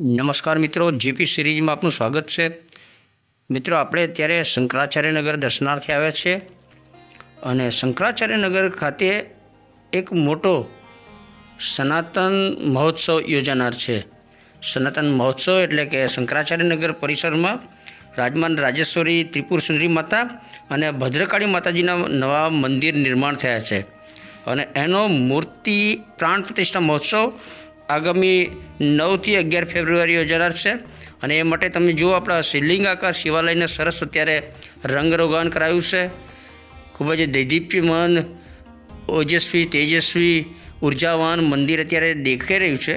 નમસ્કાર મિત્રો, જીપી સિરીઝમાં આપનું સ્વાગત છે। મિત્રો, આપણે અત્યારે શંકરાચાર્યનગર દર્શનાર્થે આવ્યા છીએ અને શંકરાચાર્યનગર ખાતે એક મોટો સનાતન મહોત્સવ યોજાનાર છે। સનાતન મહોત્સવ એટલે કે શંકરાચાર્યનગર પરિસરમાં રાજમાન રાજેશ્વરી ત્રિપુર સુંદરી માતા અને ભદ્રકાળી માતાજીના નવા મંદિર નિર્માણ થયા છે અને એનો મૂર્તિ પ્રાણ પ્રતિષ્ઠા મહોત્સવ આગામી 9 થી 11 ફેબ્રુઆરી યોજાનાર છે અને એ માટે તમે જુઓ આપણા શિવલિંગાકાર શિવાલયને સરસ અત્યારે રંગરોગાન કરાયું છે। ખૂબ જ દૈદીપ્યમાન, ઓજસ્વી, તેજસ્વી, ઉર્જાવાન મંદિર અત્યારે દેખાઈ રહ્યું છે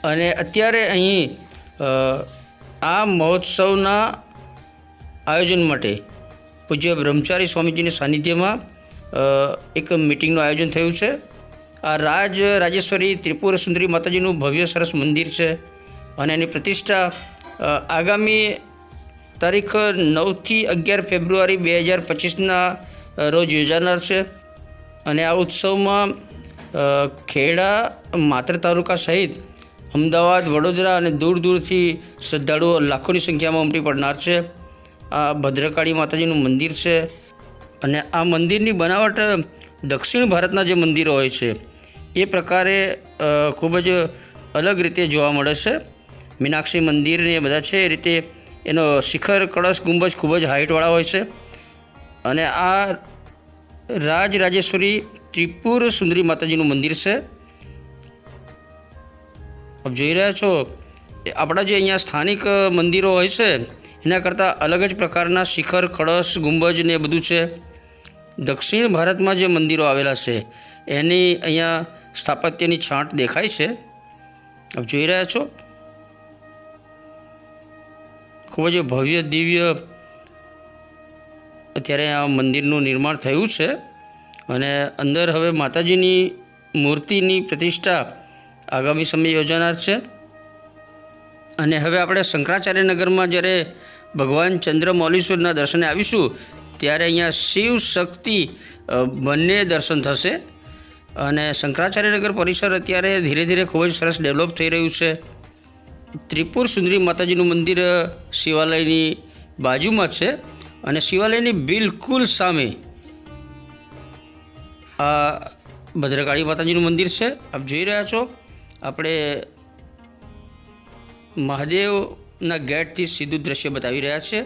અને અત્યારે અહીં આ મહોત્સવના આયોજન માટે પૂજ્ય બ્રહ્મચારી સ્વામીજીના સાનિધ્યમાં એક મિટિંગનું આયોજન થયું છે। આ રાજેશ્વરી ત્રિપુર સુંદરી માતાજીનું ભવ્ય સરસ મંદિર છે અને એની પ્રતિષ્ઠા આગામી તારીખ 9 થી 11 ફેબ્રુઆરી 2025ના રોજ યોજાનાર છે અને આ ઉત્સવમાં ખેડા, માત્ર તાલુકા સહિત અમદાવાદ, વડોદરા અને દૂર દૂરથી શ્રદ્ધાળુઓ લાખોની સંખ્યામાં ઉમટી પડનાર છે। આ ભદ્રકાળી માતાજીનું મંદિર છે અને આ મંદિરની બનાવટ દક્ષિણ ભારતના જે મંદિરો હોય છે એ પ્રકારે ખૂબ જ અલગ રીતે જોવા મળે છે। મીનાક્ષી મંદિરને બધા છે એ રીતે એનો શિખર, કળશ, ગુંબજ ખૂબ જ હાઇટવાળા હોય છે અને આ રાજેશ્વરી ત્રિપુર સુંદરી માતાજીનું મંદિર છે। આપ જોઈ રહ્યા છો, આપણા જે અહીંયા સ્થાનિક મંદિરો હોય છે એના કરતાં અલગ જ પ્રકારના શિખર, કળશ, ગુંબજ ને બધું છે। દક્ષિણ ભારતમાં જે મંદિરો આવેલા છે એની અહીંયા સ્થાપત્યની છાંટ દેખાય છે। આપ જોઈ રહ્યા છો, ખૂબ જ ભવ્ય દિવ્ય અત્યારે આ મંદિરનું નિર્માણ થયું છે અને અંદર હવે માતાજીની મૂર્તિની પ્રતિષ્ઠા આગામી સમયે યોજાનાર છે અને હવે આપણે શંકરાચાર્યનગરમાં જ્યારે ભગવાન ચંદ્રમૌલીશ્વરના દર્શને આવીશું ત્યારે અહીંયા શિવ શક્તિ બંને દર્શન થશે અને શંકરાચાર્યનગર પરિસર અત્યારે ધીરે ધીરે ખૂબ જ સરસ ડેવલપ થઈ રહ્યું છે। ત્રિપુર સુંદરી માતાજીનું મંદિર શિવાલયની બાજુમાં છે અને શિવાલયની બિલકુલ સામે આ ભદ્રકાળી માતાજીનું મંદિર છે। આપ જોઈ રહ્યા છો, આપણે મહાદેવના ગેટથી સીધું દ્રશ્ય બતાવી રહ્યા છે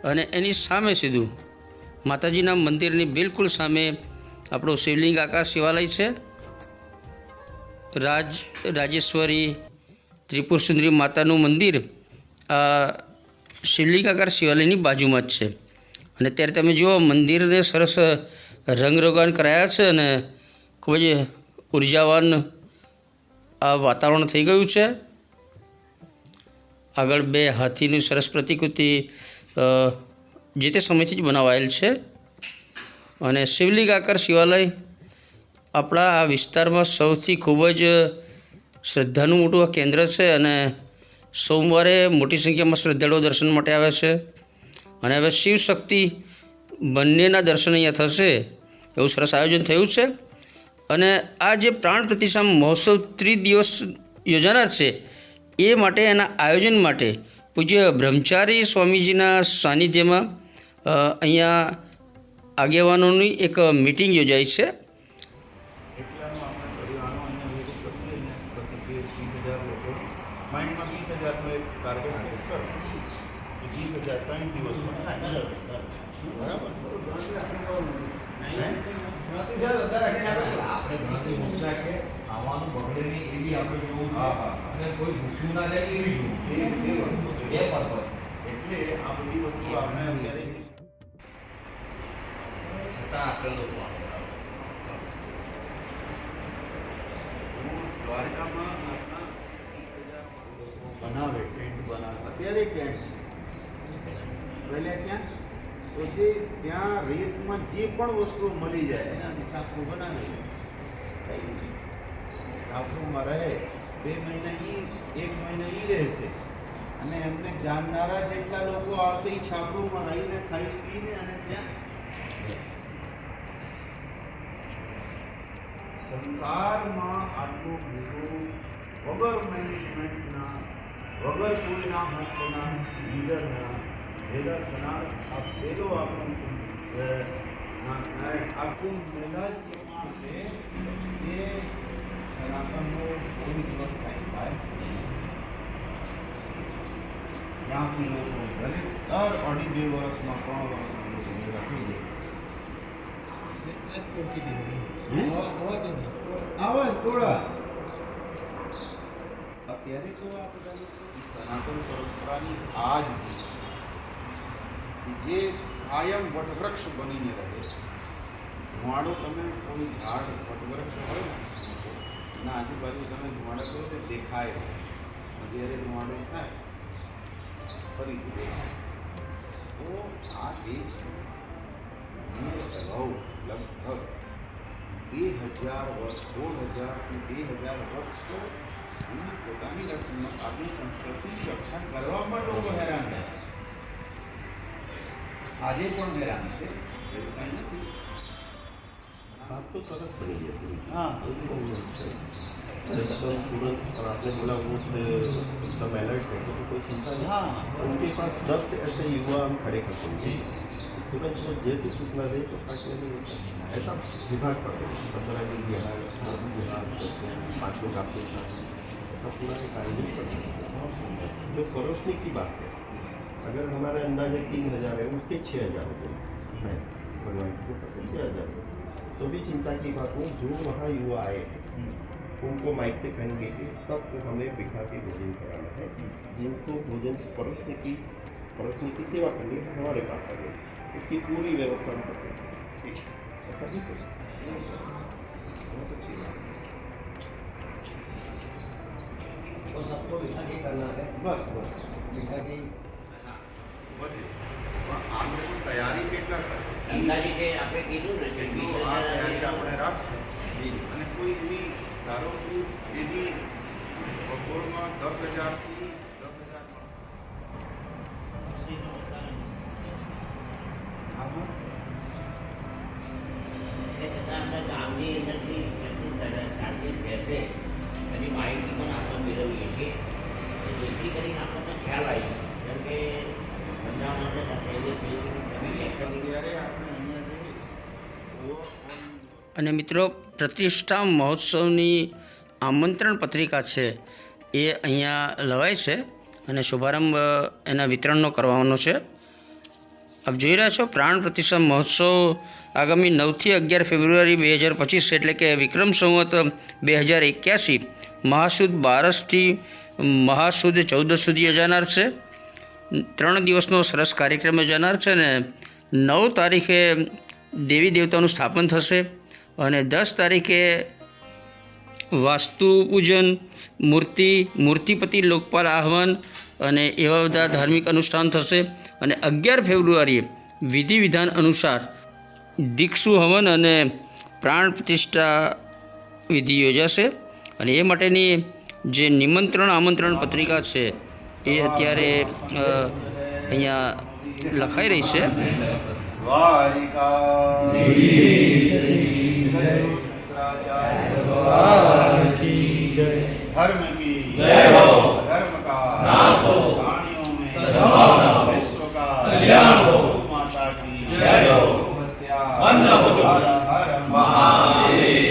અને એની સામે સીધું માતાજીના મંદિરની બિલકુલ સામે આપણું શિવલિંગ આકાર શિવાલય છે। રાજેશ્વરી ત્રિપુર સુંદરી માતાનું મંદિર આ શિવલિંગ આકાર શિવાલયની બાજુમાં જ છે અને અત્યારે તમે જુઓ, મંદિરને સરસ રંગરોગાન કરાયા છે અને ખૂબ જ ઉર્જાવાન આ વાતાવરણ થઈ ગયું છે। આગળ 2 હાથીની સરસ પ્રતિકૃતિ જે તે સમયથી જ બનાવાયેલ છે અને શિવલિંગ આકાર શિવાલય આપણા આ વિસ્તારમાં સૌથી ખૂબ જ શ્રદ્ધાનું મોટું આ કેન્દ્ર છે અને સોમવારે મોટી સંખ્યામાં શ્રદ્ધાળુઓ દર્શન માટે આવે છે અને હવે શિવ શક્તિ બંનેના દર્શન અહીંયા થશે એવું સરસ આયોજન થયું છે અને આ જે પ્રાણ પ્રતિષ્ઠા મહોત્સવ 30 દિવસ યોજાનાર છે એ માટે, એના આયોજન માટે પૂજ્ય બ્રહ્મચારી સ્વામીજીના સાનિધ્યમાં અહીંયા આગેવાનોની એક મિટિંગ યોજાઈ છે। કોઈ ભૂખ્યું ના જાય એવી એ પર્પઝ એટલે આ બધી વસ્તુ આપણે અત્યારે છતાં આપણે લોકો દ્વારકામાં આપણા 30,000 બનાવે, ટેન્ટ બનાવે, અત્યારે ટેન્ટ છે। પહેલે ત્યાં તો જે ત્યાં રેતમાં જે પણ વસ્તુઓ મળી જાય એનાથી સાફરું બનાવે, સાફરુંમાં રહે 2 મહિના ઈ, 1 મહિના ઈ રહેશે અને એમને જાણનારા જેટલા લોકો આવશે એ છાપરુંમાં રહીને ખાઈ પીને અને ત્યાં સંસારમાં આટલું મોટું વગર મેનેજમેન્ટના વગર કોઈના હસ્તના લીડરના ભેગા થનાર આ પહેલો આપણો આ કુંભ મેળા જ એમાં છે કે સનાતનનો કોઈ દિવસ કાંઈ થાય ત્યાંથી લોકો દરેક દર અઢી 2 વર્ષમાં 3 વર્ષમાં લોકો ભેગા થઈ જાય આવાજ ટોળા અત્યારે તો આ બધા લોકો એ સનાતન પરંપરાની આ જ ભૂલ છે જે કાયમ વટવૃક્ષ બનીને રહે. ધુમાડો તમે કોઈ ઝાડ વટવૃક્ષ હોય ને એના આજુબાજુ તમે ધુમાડો કરો તો દેખાય રહે. જ્યારે ધુમાડો થાય ફરીથી દેખાય. તો આ દેશ લગભગ 2000 વર્ષ 2000 થી 2000 વર્ષ તો એની પોતાની આપણી સંસ્કૃતિની રક્ષા કરવા માટે લોકો હેરાન થયા. આજે પણ હેરાન છે એવું કંઈ નથી. बात तो सरस नहीं है पूरी। हाँ एकदम तुरंत और आपने बोला वो एकदम अलर्ट है तो कोई चिंता नहीं। हाँ उनके पास 10 ऐसे युवा हम खड़े कर देंगे तुरंत वो जैसी सूचना दे तो काटने नहीं होता ऐसा विभाग कर दो 15 दिन बिहार 10 बिहार 5 लोग आपके साथ ऐसा पूरा एक आयोजन कर सकते हैं। जो परोसने की बात है अगर हमारा अंदाजा 3000 है उसके 6000 हो गए शायद भगवान की कृपा से 6000 हो तो भी चिंता की बात नहीं। जो वहाँ युवा आए उनको माइक से कहेंगे कि सबको हमें बिठा के भोजन कराना है। जिनको भोजन परोसने की सेवा करनी है हमारे पास आ गए उसकी पूरी व्यवस्था हम करते हैं। ठीक है ऐसा ही कुछ बहुत अच्छी बात है. तो सबको बिठा के करना है બસ બસ बिठा के વધે પણ આ લોકો તૈયારી કેટલા કરે અંદાજે કે આપણે કીધું ને કે એટલું આ તૈયારી આપણે રાખશું અને કોઈ એવી ધારો કે એની બપોરમાં 10,000 થી 10,000 એ છતાં આપણા ગામની અંદરથી એટલું ચાર્જિસ રહેશે એની માહિતી પણ આપણે મેળવીએ છીએ જેથી કરીને આપણને ખ્યાલ આવી જેમ કે ધંધા માટે પહેલે નવી એક્ટિવિટી ત્યારે આપણે અહીંયા જઈએ તો અને મિત્રો પ્રતિષ્ઠા મહોત્સવની આમંત્રણ પત્રિકા છે એ અહીંયા લવાય છે અને શુભારંભ એના વિતરણનો કરવાનો છે. આપ જોઈ રહ્યા છો પ્રાણ પ્રતિષ્ઠા મહોત્સવ આગામી 9 થી 11 ફેબ્રુઆરી 2025 એટલે કે વિક્રમ સંવત 2081 મહાસુદ 12થી મહાસુદ 14 સુધી યોજાનાર છે. 3 દિવસનો સરસ કાર્યક્રમ યોજાનાર છે અને 9 તારીખે દેવી દેવતાનું સ્થાપન થશે અને 10 તારીખે વાસ્તુ પૂજન મૂર્તિપતિ લોકપાલ આહવાન અને એવા બધા ધાર્મિક અનુષ્ઠાન થશે અને 11 ફેબ્રુઆરીએ વિધિ વિધાન અનુસાર દીક્ષુ હવન અને પ્રાણ પ્રતિષ્ઠા વિધિ યોજાશે અને એ માટેની જે આમંત્રણ પત્રિકા છે એ અત્યારે અહીંયા લખાઈ રહી છે. धर्म की जय हो धर्म का नाश हो प्राणियों में विश्व का कल्याण हो माता की जय हो हर हर महादेव.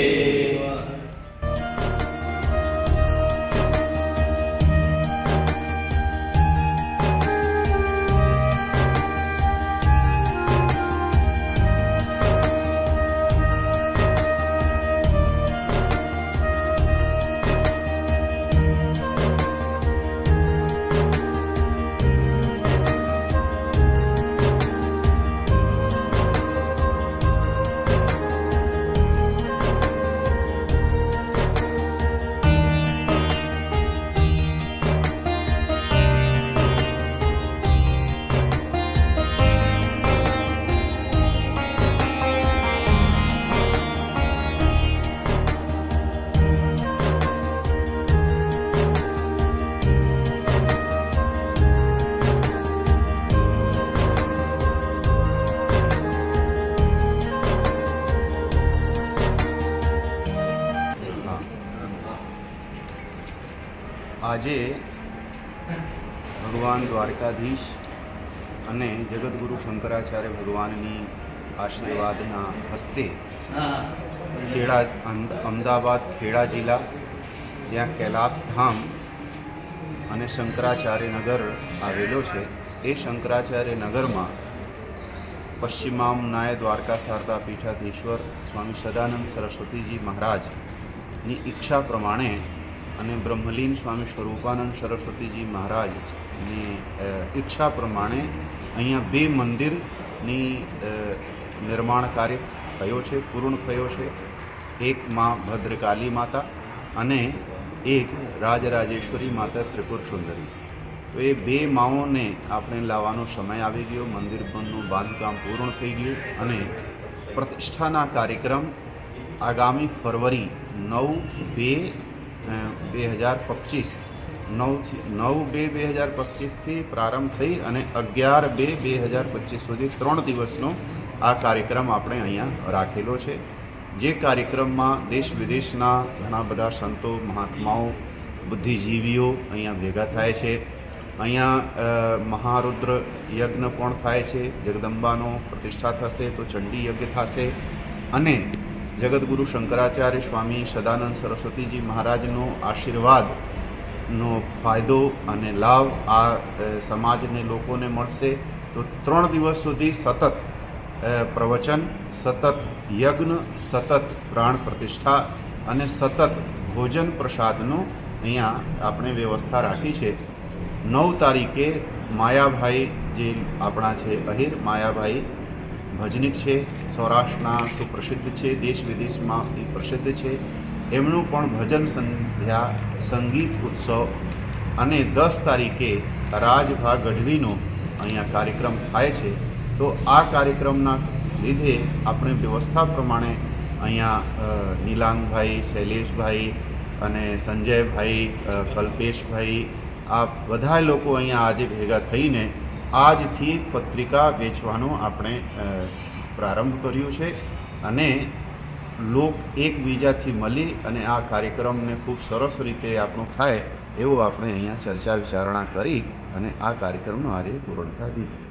આજે ભગવાન દ્વારકાધીશ અને જગતગુરુ શંકરાચાર્ય ભગવાનની આશીર્વાદના હસ્તે ખેડા અમદાવાદ ખેડા જિલ્લા જ્યાં કૈલાસધામ અને શંકરાચાર્ય નગર આવેલો છે એ શંકરાચાર્ય નગરમાં પશ્ચિમામનાય દ્વારકા શારદા પીઠાધીશ્વર સ્વામી સદાનંદ સરસ્વતીજી મહારાજની ઈચ્છા પ્રમાણે અને બ્રહ્મલીન સ્વામી સ્વરૂપાનંદ સરસ્વતીજી મહારાજની ઈચ્છા પ્રમાણે અહીંયા 2 મંદિરની નિર્માણ કાર્ય થયો છે, પૂર્ણ થયો છે. એક માં ભદ્રકાલી માતા અને એક રાજરાજેશ્વરી માતા ત્રિપુર સુંદરી. તો એ 2 માઓને આપણે લાવવાનો સમય આવી ગયો. મંદિરનું બાંધકામ પૂર્ણ થઈ ગયું અને પ્રતિષ્ઠાના કાર્યક્રમ આગામી ફરવરી 9/2/2025થી પ્રારંભ થઈ અને 11/2/2025 સુધી 3 દિવસનો આ કાર્યક્રમ આપણે અહીંયા રાખેલો છે. જે કાર્યક્રમમાં દેશ વિદેશના ઘણા બધા સંતો, મહાત્માઓ, બુદ્ધિજીવીઓ અહીંયા ભેગા થાય છે. અહીંયા મહારુદ્ર યજ્ઞ પણ થાય છે. જગદંબાનો પ્રતિષ્ઠા થશે તો ચંડી યજ્ઞ થશે અને જગતગુરુ શંકરાચાર્ય સ્વામી સદાનંદ સરસ્વતીજી મહારાજનો આશીર્વાદનો ફાયદો અને લાભ આ સમાજને લોકોને મળશે. તો 3 દિવસ સુધી સતત પ્રવચન, સતત યજ્ઞ, સતત પ્રાણ પ્રતિષ્ઠા અને સતત ભોજન પ્રસાદનો અહીંયા આપણે વ્યવસ્થા રાખી છે. 9 તારીખે માયાભાઈ જે આપણા છે અહીર માયાભાઈ ભજનિક છે, સૌરાષ્ટ્રના સુપ્રસિદ્ધ છે, દેશ વિદેશમાં એ પ્રસિદ્ધ છે. એમનું પણ ભજન સંધ્યા, સંગીત ઉત્સવ અને 10 તારીખે રાજભા ગઢવીનો અહીંયા કાર્યક્રમ થાય છે. તો આ કાર્યક્રમના લીધે આપણે વ્યવસ્થા પ્રમાણે અહીંયા નીલાંગભાઈ, શૈલેષભાઈ અને સંજયભાઈ, કલ્પેશભાઈ, આ બધા લોકો અહીંયા આજે ભેગા થઈને આજથી પત્રિકા વેચવાનો આપણે પ્રારંભ કર્યું છે અને લોક એકબીજાથી મળી અને આ કાર્યક્રમને ખૂબ સરસ રીતે આપણું થાય એવું આપણે અહીંયા ચર્ચા વિચારણા કરી અને આ કાર્યક્રમનો આજે પૂર્ણતા દીધી.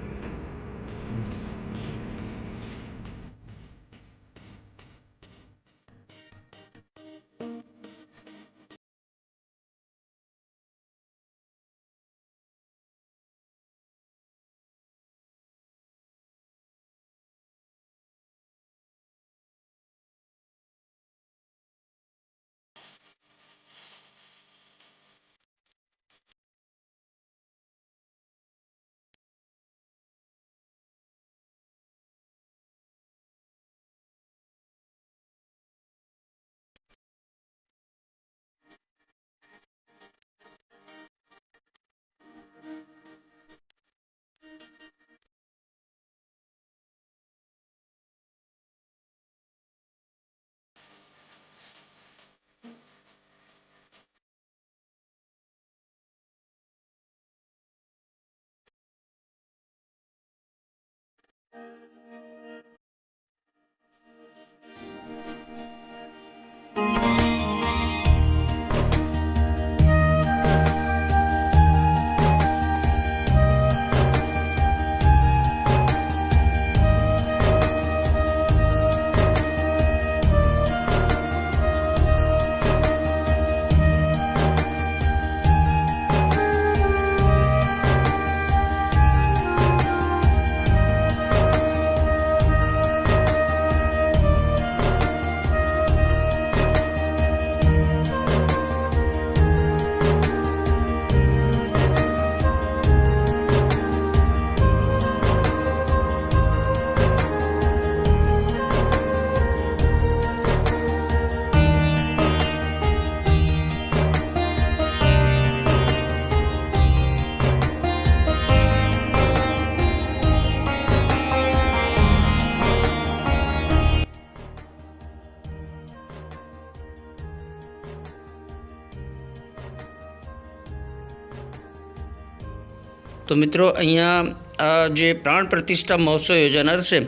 તો મિત્રો અહીંયા આ જે પ્રાણ પ્રતિષ્ઠા મહોત્સવ યોજાનાર છે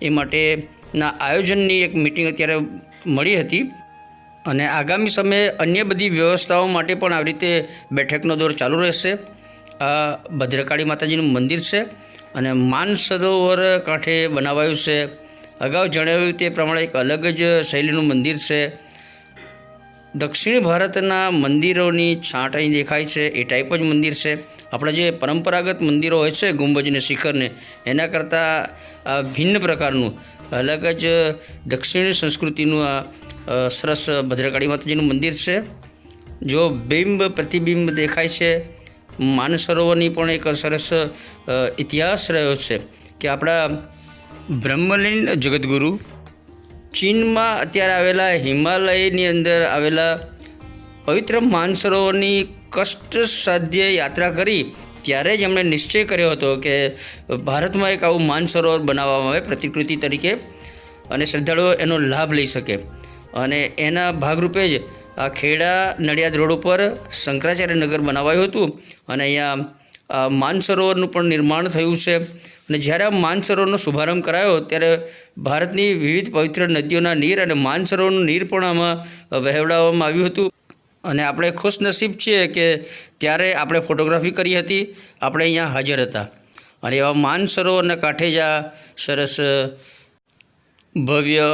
એ માટેના આયોજનની એક મિટિંગ અત્યારે મળી હતી અને આગામી સમયે અન્ય બધી વ્યવસ્થાઓ માટે પણ આવી રીતે બેઠકનો દોર ચાલુ રહેશે આ ભદ્રકાળી માતાજીનું મંદિર છે અને માનસરોવર કાંઠે બનાવાયું છે. અગાઉ જણાવ્યું તે પ્રમાણે એક અલગ જ શૈલીનું મંદિર છે. દક્ષિણ ભારતના મંદિરોની છાંટ અહીં દેખાય છે એ ટાઈપ જ મંદિર છે. આપણે જે પરંપરાગત મંદિરો હોય છે ગુંબજને શિખરને એના કરતાં ભિન્ન પ્રકારનું અલગ જ દક્ષિણ સંસ્કૃતિનું આ સરસ ભદ્રકાળી માતાજીનું મંદિર છે. જો બિંબ પ્રતિબિંબ દેખાય છે. માનસરોવરની પણ એક સરસ ઇતિહાસ રહ્યો છે કે આપણા બ્રહ્મલીન જગતગુરુ ચીનમાં અત્યારે આવેલા હિમાલયની અંદર આવેલા પવિત્ર માનસરોવરની કષ્ટસાધ્ય યાત્રા કરી ત્યારે જ એમણે નિશ્ચય કર્યો હતો કે ભારતમાં એક આવું માનસરોવર બનાવવામાં આવે પ્રતિકૃતિ તરીકે અને શ્રદ્ધાળુઓ એનો લાભ લઈ શકે. અને એના ભાગરૂપે જ આ ખેડા નડિયાદ રોડ ઉપર શંકરાચાર્ય નગર બનાવાયું હતું અને અહીંયા માનસરોવરનું પણ નિર્માણ થયું છે. અને જ્યારે આ માનસરોવરનો શુભારંભ કરાયો ત્યારે ભારતની વિવિધ પવિત્ર નદીઓના નીર અને માનસરોવરનું નીર પણ આમાં વહેવડાવવામાં આવ્યું હતું. અને આપણે ખુશનસીબ છીએ કે ત્યારે આપણે ફોટોગ્રાફી કરી હતી, આપણે અહીંયા હાજર હતા. અને એવા માનસરોવરના કાંઠે જ આ સરસ ભવ્ય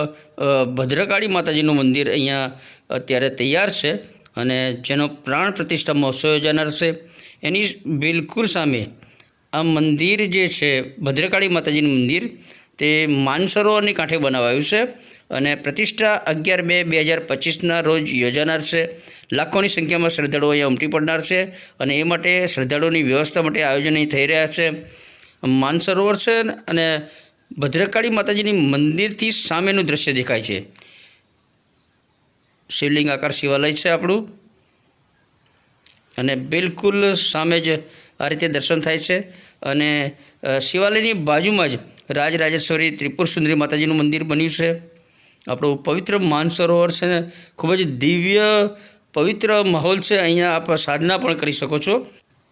ભદ્રકાળી માતાજીનું મંદિર અહીંયા અત્યારે તૈયાર છે અને જેનો પ્રાણ પ્રતિષ્ઠા મહોત્સવ યોજાનાર છે. એની બિલકુલ સામે આ મંદિર જે છે ભદ્રકાળી માતાજીનું મંદિર તે માનસરોવરની કાંઠે બનાવાયું છે અને પ્રતિષ્ઠા 11/2/2025ના રોજ યોજાનાર છે. લાખોની સંખ્યામાં શ્રદ્ધાળુઓ અહીંયા ઉમટી પડનાર છે અને એ માટે શ્રદ્ધાળુઓની વ્યવસ્થા માટે આયોજન અહીં થઈ રહ્યા છે. માનસરોવર છે અને ભદ્રકાળી માતાજીની મંદિરથી સામેનું દ્રશ્ય દેખાય છે. શિવલિંગ આકાર શિવાલય છે આપણું અને બિલકુલ સામે જ આ રીતે દર્શન થાય છે. અને શિવાલયની બાજુમાં જ રાજરાજેશ્વરી ત્રિપુર સુંદરી માતાજીનું મંદિર બન્યું છે. આપણું પવિત્ર માનસરોવર છે ને ખૂબ જ દિવ્ય પવિત્ર માહોલ છે. અહીંયા આપ સાધના પણ કરી શકો છો.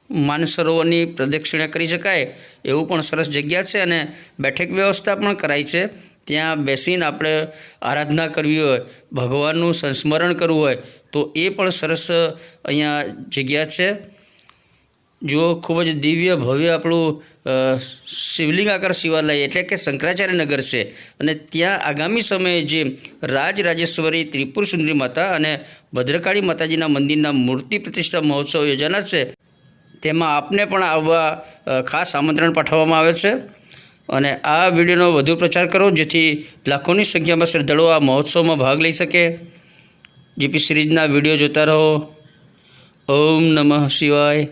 માનસરોવરની પ્રદક્ષિણા કરી શકાય એવું પણ સરસ જગ્યા છે અને બેઠક વ્યવસ્થા પણ કરાઈ છે. ત્યાં બેસીને આપણે આરાધના કરવી હોય, ભગવાનનું સંસ્મરણ કરવું હોય તો એ પણ સરસ અહીંયા જગ્યા છે. જુઓ ખૂબ જ દિવ્ય ભવ્ય આપણું શિવલિંગ આકાર શિવાલય એટલે કે શંકરાચાર્ય નગર છે. અને ત્યાં આગામી સમયે જે રાજરાજેશ્વરી ત્રિપુર સુંદરી માતા અને ભદ્રકાળી માતાજીના મંદિરના મૂર્તિ પ્રતિષ્ઠા મહોત્સવ યોજાનાર છે તેમાં આપને પણ આવવા ખાસ આમંત્રણ પાઠવવામાં આવે છે. અને આ વિડીયોનો વધુ પ્રચાર કરો જેથી લાખોની સંખ્યામાં શ્રદ્ધાળુઓ આ મહોત્સવમાં ભાગ લઈ શકે. જીપી સિરીઝના વિડીયો જોતા રહો. ઓમ નમઃ શિવાય.